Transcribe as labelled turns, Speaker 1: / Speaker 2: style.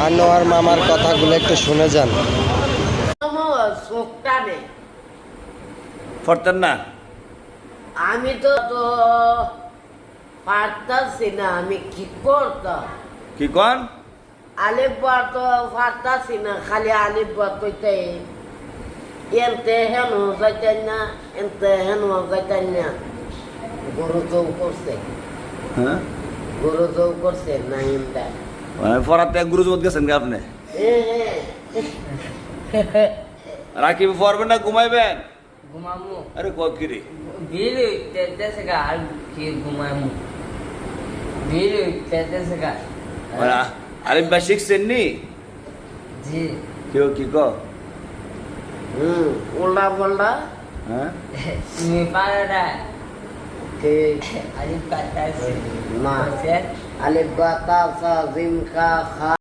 Speaker 1: আনোয়ার মামার কথাগুলো একটু শুনে যান।
Speaker 2: চোখটা নেই,
Speaker 3: পড়তেন না?
Speaker 2: আমি তো পারতাছি না, আমি কি করতাম?
Speaker 3: কি কন?
Speaker 2: আলিফ বা তো পারতাছি না, খালি আলিফ বা কইতে এনতে হেন যাইতেন না, এনতে হেন যাইতেন না। গরু জৌ করছে,
Speaker 3: হ্যাঁ,
Speaker 2: গরু জৌ করছে নাইমটা।
Speaker 3: পড়াতে গুরু জমত গেছেন কি আপনি? রাকিব পড়বেন না ঘুমাইবেন?
Speaker 4: ঘুমামু
Speaker 3: আরে কয় কি রে?
Speaker 4: বিল উঠতেছে গা আর কি ঘুমামু বিল উঠতেছে গা
Speaker 3: আরে বা শিখছেন নি?
Speaker 4: জি
Speaker 3: কেউ কি ক?
Speaker 2: উল্টা পাল্টা
Speaker 3: হ্যাঁ,
Speaker 4: তুমি পারো না
Speaker 2: কে
Speaker 4: আরে পাতাছি
Speaker 2: না। আলিফ বা তা সা জিম কা খা